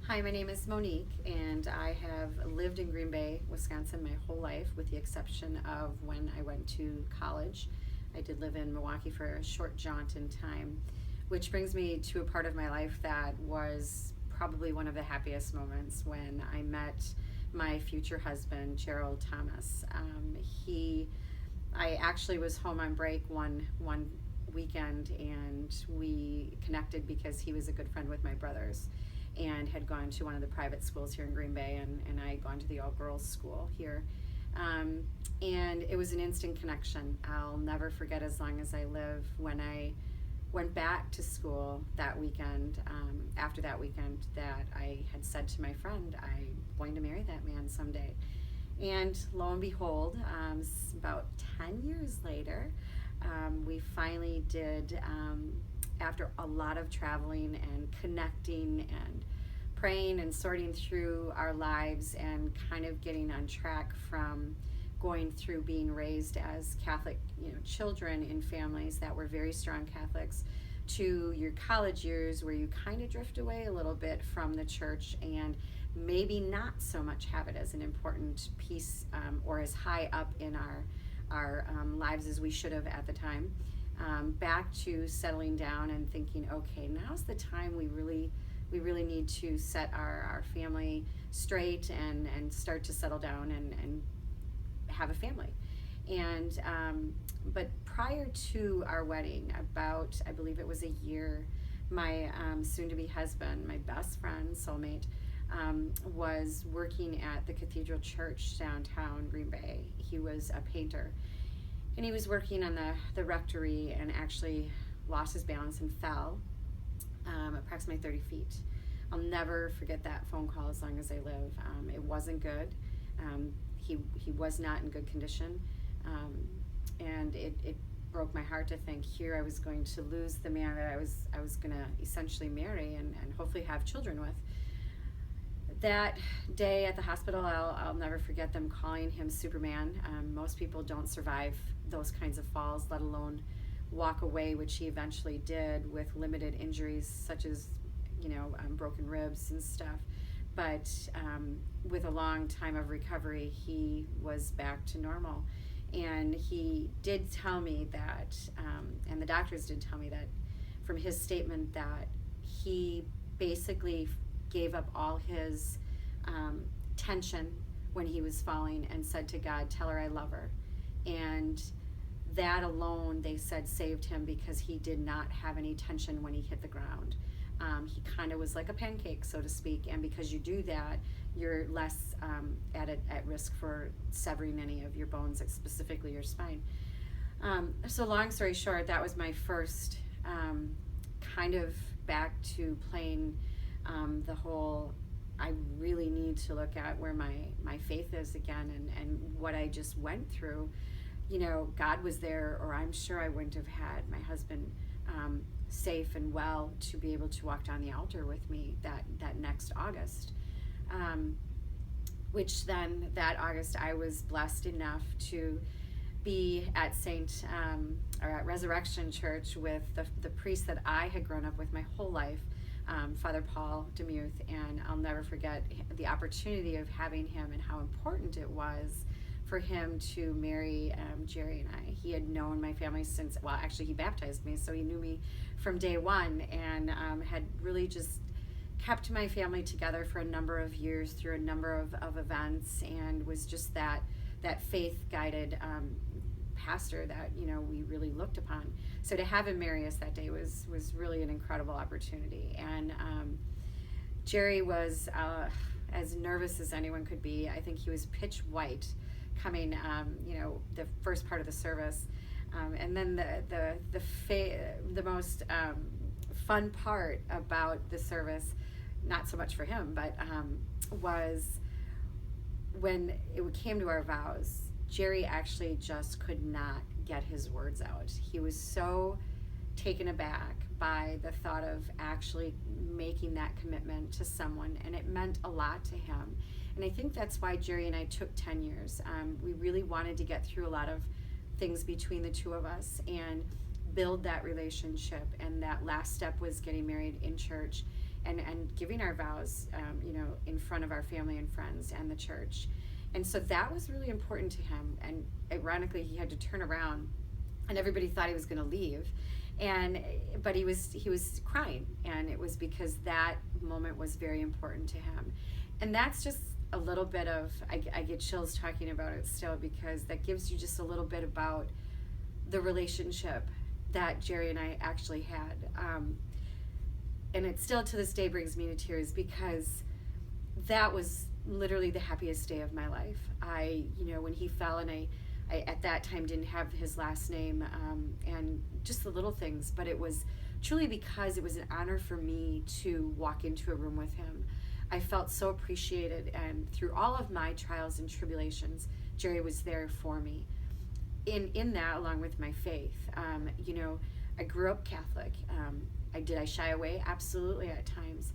Hi, my name is Monique, and I have lived in Green Bay, Wisconsin my whole life, with the exception of when I went to college. I did live in Milwaukee for a short jaunt in time, which brings me to a part of my life that was probably one of the happiest moments when I met my future husband, Gerald Thomas. I actually was home on break one weekend, and we connected because he was a good friend with my brothers and had gone to one of the private schools here in Green Bay, and I had gone to the all-girls school here. And it was an instant connection. I'll never forget as long as I live when I went back to school that weekend, after that weekend, that I had said to my friend, I'm going to marry that man someday. And lo and behold, about 10 years later, we finally did, after a lot of traveling and connecting and praying and sorting through our lives and kind of getting on track from going through being raised as Catholic, children in families that were very strong Catholics, to your college years where you kind of drift away a little bit from the church and maybe not so much have it as an important piece, or as high up in our lives as we should have at the time. Back to settling down and thinking, okay, now's the time we really need to set our family straight and start to settle down and have a family. And but prior to our wedding, about, I believe it was a year, my soon-to-be husband, my best friend, soulmate, was working at the Cathedral Church downtown Green Bay. He was a painter, and he was working on the rectory and actually lost his balance and fell approximately 30 feet. I'll never forget that phone call as long as I live. It wasn't good. He was not in good condition, and it broke my heart to think here I was going to lose the man that I was going to essentially marry and hopefully have children with. That day at the hospital, I'll never forget them calling him Superman. Most people don't survive those kinds of falls, let alone walk away, which he eventually did with limited injuries such as, broken ribs and stuff. But with a long time of recovery, he was back to normal. And he did tell me that, and the doctors did tell me that from his statement, that he basically gave up all his tension when he was falling and said to God, tell her I love her. And that alone, they said, saved him because he did not have any tension when he hit the ground. He kind of was like a pancake, so to speak, and because you do that, you're less at risk for severing any of your bones, specifically your spine. So long story short, that was my first kind of back to playing the whole, I really need to look at where my faith is again, and what I just went through. God was there, or I'm sure I wouldn't have had my husband safe and well to be able to walk down the altar with me that next August. Which then that August I was blessed enough to be at or at Resurrection Church with the priest that I had grown up with my whole life, Father Paul Demuth, and I'll never forget the opportunity of having him and how important it was for him to marry Jerry and I. He had known my family since, well, actually he baptized me, so he knew me from day one, and had really just kept my family together for a number of years through a number of events, and was just that faith-guided pastor that we really looked upon. So to have him marry us that day was really an incredible opportunity. And Jerry was as nervous as anyone could be. I think he was pitch white coming, the first part of the service, and then the most fun part about the service, not so much for him, but was when it came to our vows. Jerry actually just could not get his words out. He was so taken aback by the thought of actually making that commitment to someone, and it meant a lot to him. And I think that's why Jerry and I took 10 years. We really wanted to get through a lot of things between the two of us and build that relationship, and that last step was getting married in church and giving our vows, in front of our family and friends and the church. And so that was really important to him. And ironically, he had to turn around, and everybody thought he was going to leave. But he was crying, and it was because that moment was very important to him. And that's just a little bit of, I get chills talking about it still, because that gives you just a little bit about the relationship that Jerry and I actually had. And it still to this day brings me to tears, because that was literally the happiest day of my life. When he fell, and I at that time didn't have his last name, and just the little things, but it was truly because it was an honor for me to walk into a room with him. I felt so appreciated, and through all of my trials and tribulations, Jerry was there for me. In that, along with my faith, I grew up Catholic. Did I shy away? Absolutely, at times,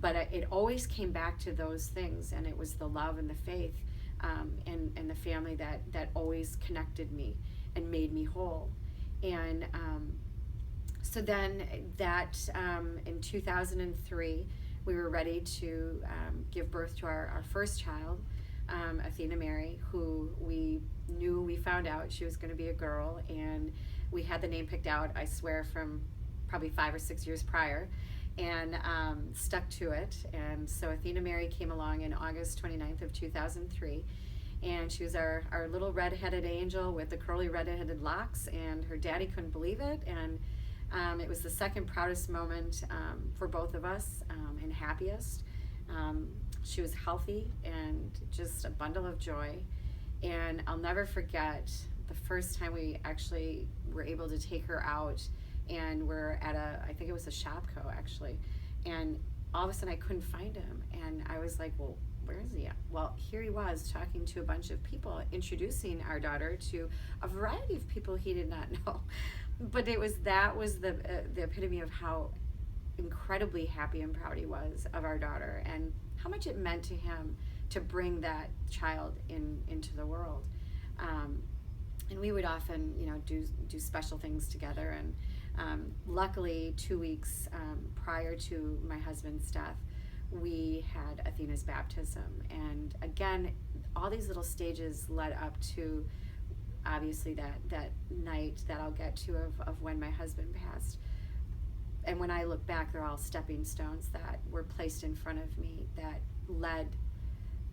but it always came back to those things, and it was the love and the faith, and the family that always connected me and made me whole. And so then in 2003, we were ready to give birth to our first child, Athena Mary, who we found out she was going to be a girl, and we had the name picked out, I swear, from probably 5 or 6 years prior, and stuck to it. And so Athena Mary came along in August 29th of 2003, and she was our little red-headed angel with the curly red-headed locks, and her daddy couldn't believe it. And it was the second proudest moment for both of us, and happiest. She was healthy and just a bundle of joy. And I'll never forget the first time we actually were able to take her out, and we're at I think it was a Shopko actually, and all of a sudden I couldn't find him, and I was like, well, where is he at? Well, here he was talking to a bunch of people, introducing our daughter to a variety of people he did not know. But that was the epitome of how incredibly happy and proud he was of our daughter, and how much it meant to him to bring that child into the world. And we would often, do special things together. And luckily, 2 weeks prior to my husband's death, we had Athena's baptism. And again, all these little stages led up to, obviously, that night that I'll get to of when my husband passed. And when I look back, they're all stepping stones that were placed in front of me that led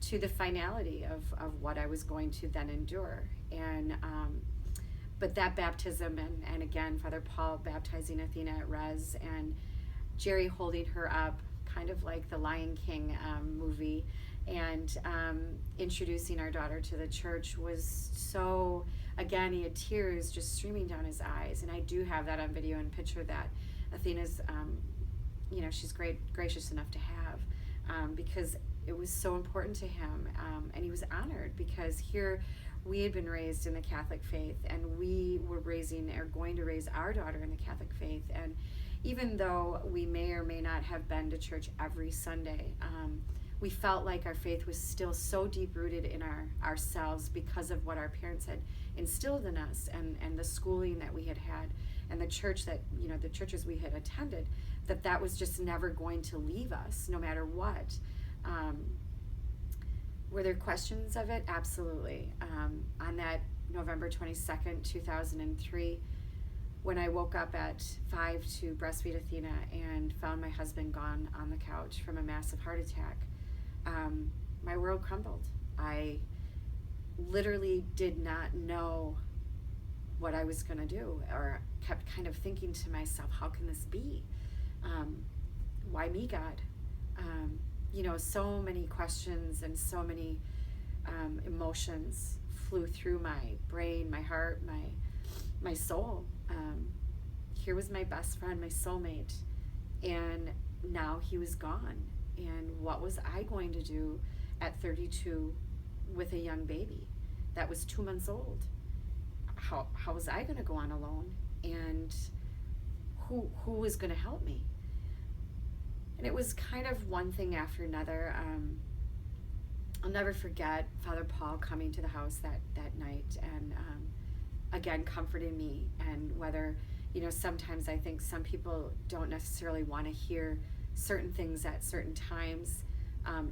to the finality of what I was going to then endure. And but that baptism, and again, Father Paul baptizing Athena at Res, and Jerry holding her up, kind of like the Lion King movie, and introducing our daughter to the church was so, again, he had tears just streaming down his eyes. And I do have that on video and picture that. Athena's, she's gracious enough to have, because it was so important to him, and he was honored, because here we had been raised in the Catholic faith, and we were going to raise our daughter in the Catholic faith. And even though we may or may not have been to church every Sunday, we felt like our faith was still so deep-rooted in ourselves, because of what our parents had instilled in us, and the schooling that we had and the church that, the churches we had attended, that was just never going to leave us, no matter what. Were there questions of it? Absolutely. On that November 22nd, 2003, when I woke up at 5 to breastfeed Athena and found my husband gone on the couch from a massive heart attack, my world crumbled. I literally did not know what I was going to do, or kept kind of thinking to myself, how can this be? Why me, God? So many questions and so many emotions flew through my brain, my heart, my soul. Here was my best friend, my soulmate, and now he was gone. And what was I going to do at 32 with a young baby that was 2 months old? How was I going to go on alone? And who was going to help me? And it was kind of one thing after another. I'll never forget Father Paul coming to the house that night, and again, comforting me. And whether, sometimes I think some people don't necessarily want to hear certain things at certain times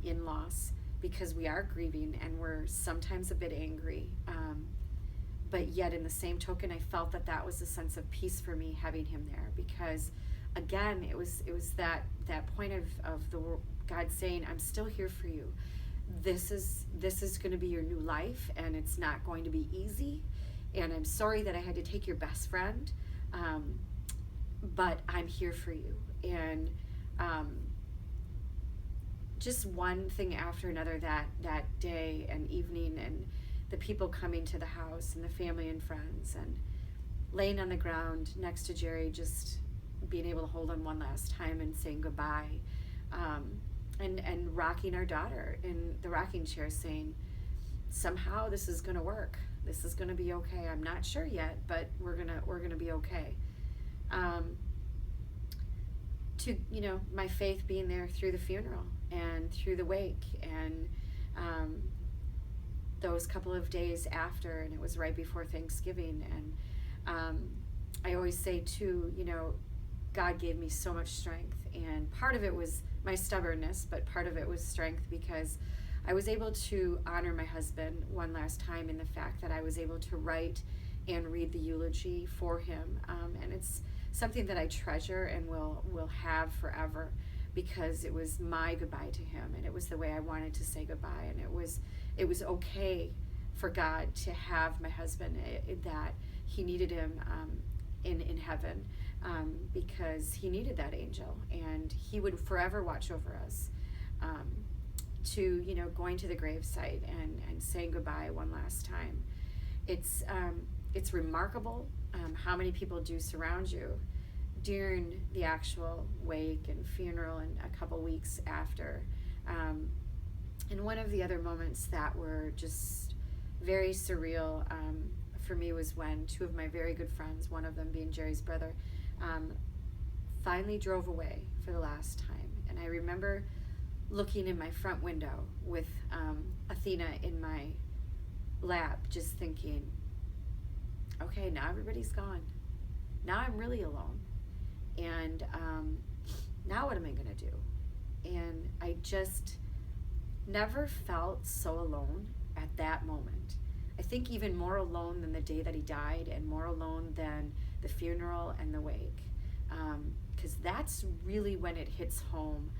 in loss, because we are grieving and we're sometimes a bit angry. But yet in the same token, I felt that that was a sense of peace for me having him there, because again, it was that point of the God saying, I'm still here for you. This is going to be your new life, and it's not going to be easy, and I'm sorry that I had to take your best friend, but I'm here for you. And just one thing after another that day and evening, and the people coming to the house and the family and friends, and laying on the ground next to Jerry, just being able to hold him one last time and saying goodbye, and rocking our daughter in the rocking chair, saying, somehow this is going to work. This is going to be okay. I'm not sure yet, but we're gonna be okay. To my faith being there through the funeral and through the wake, and those couple of days after, and it was right before Thanksgiving. And I always say too, God gave me so much strength, and part of it was my stubbornness, but part of it was strength because I was able to honor my husband one last time in the fact that I was able to write and read the eulogy for him, and it's something that I treasure and will have forever, because it was my goodbye to him, and it was the way I wanted to say goodbye, and it was okay for God to have my husband, that he needed him in heaven, because he needed that angel, and he would forever watch over us, to going to the gravesite and saying goodbye one last time. It's remarkable how many people do surround you during the actual wake and funeral and a couple weeks after. And one of the other moments that were just very surreal for me was when two of my very good friends, one of them being Jerry's brother, finally drove away for the last time. And I remember looking in my front window with Athena in my lap, just thinking, okay, now everybody's gone. Now I'm really alone. And now what am I going to do? And I just never felt so alone at that moment. I think even more alone than the day that he died, and more alone than the funeral and the wake. Because that's really when it hits home,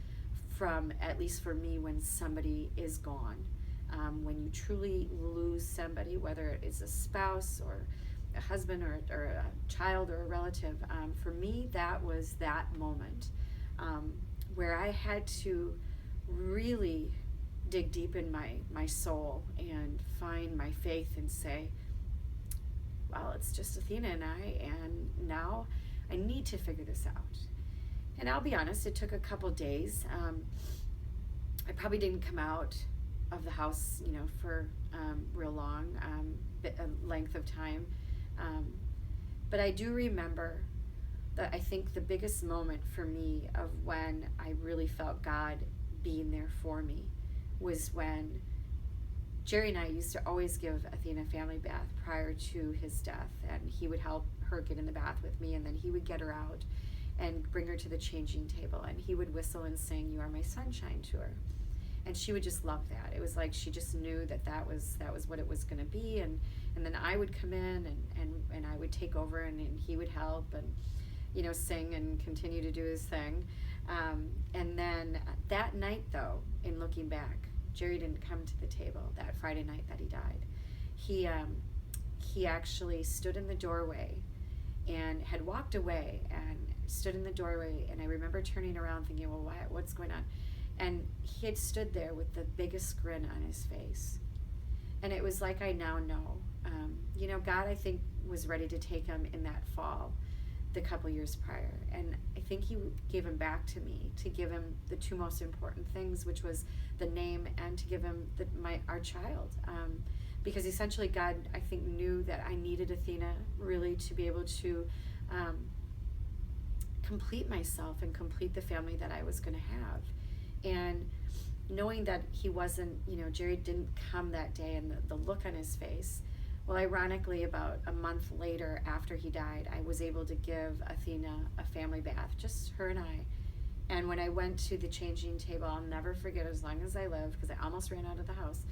from, at least for me, when somebody is gone. When you truly lose somebody, whether it is a spouse or a husband or a child or a relative. For me, that was that moment where I had to really dig deep in my soul and find my faith and say, well, it's just Athena and I, and now I need to figure this out. And I'll be honest, it took a couple days. I probably didn't come out of the house, for real long, length of time. But I do remember that I think the biggest moment for me of when I really felt God being there for me was when Jerry and I used to always give Athena a family bath prior to his death, and he would help her get in the bath with me, and then he would get her out and bring her to the changing table, and he would whistle and sing "You Are My Sunshine" to her, and she would just love that. It was like she just knew that was what it was going to be, and then I would come in and I would take over, and he would help and sing and continue to do his thing. And then that night, though, in looking back, Jerry didn't come to the table that Friday night that he died. He actually stood in the doorway and had walked away and stood in the doorway, and I remember turning around thinking, well, what's going on? And he had stood there with the biggest grin on his face. And it was like I now know. God, I think, was ready to take him in that fall, the couple years prior. And I think he gave him back to me, to give him the two most important things, which was the name and to give him our child. Because essentially God, I think, knew that I needed Athena really to be able to complete myself and complete the family that I was going to have. And knowing that he wasn't, Jerry didn't come that day, and the look on his face. Well, ironically, about a month later after he died, I was able to give Athena a family bath, just her and I. And when I went to the changing table, I'll never forget as long as I live, because I almost ran out of the house.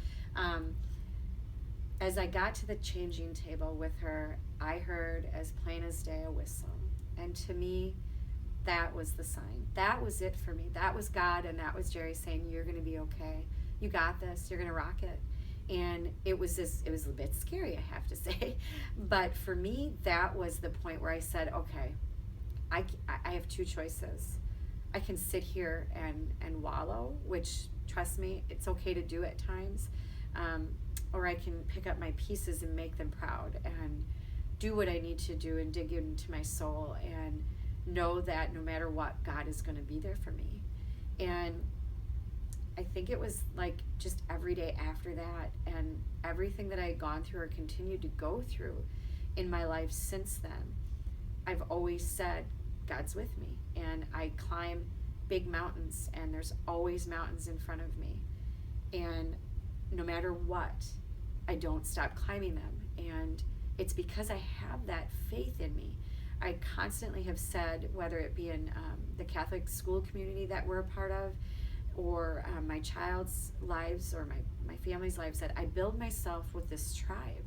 As I got to the changing table with her, I heard as plain as day a whistle. And to me, that was the sign. That was it for me. That was God, and that was Jerry saying, you're going to be okay. You got this. You're going to rock it. And it was a bit scary, I have to say. But for me, that was the point where I said, okay, I have two choices. I can sit here and wallow, which, trust me, it's okay to do at times. Or I can pick up my pieces and make them proud and do what I need to do and dig into my soul and know that no matter what, God is going to be there for me. And I think it was like just every day after that, and everything that I had gone through or continued to go through in my life since then, I've always said, God's with me. And I climb big mountains, and there's always mountains in front of me. And no matter what, I don't stop climbing them. And it's because I have that faith in me. I constantly have said, whether it be in the Catholic school community that we're a part of, or my child's lives or my family's lives, that I build myself with this tribe.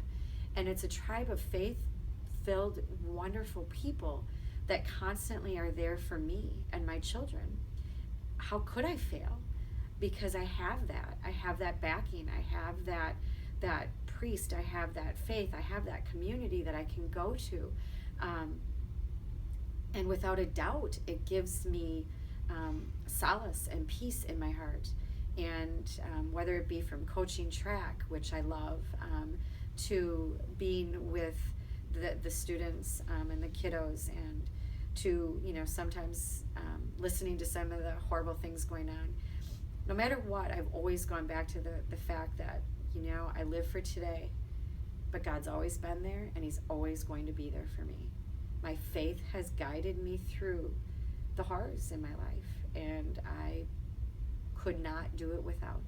And it's a tribe of faith-filled, wonderful people that constantly are there for me and my children. How could I fail? Because I have that. I have that backing. I have that priest. I have that faith. I have that community that I can go to. And without a doubt, it gives me solace and peace in my heart. And whether it be from coaching track, which I love, to being with the students and the kiddos, and to, sometimes listening to some of the horrible things going on. No matter what, I've always gone back to the fact that, I live for today, but God's always been there, and He's always going to be there for me. My faith has guided me through the horrors in my life, and I could not do it without.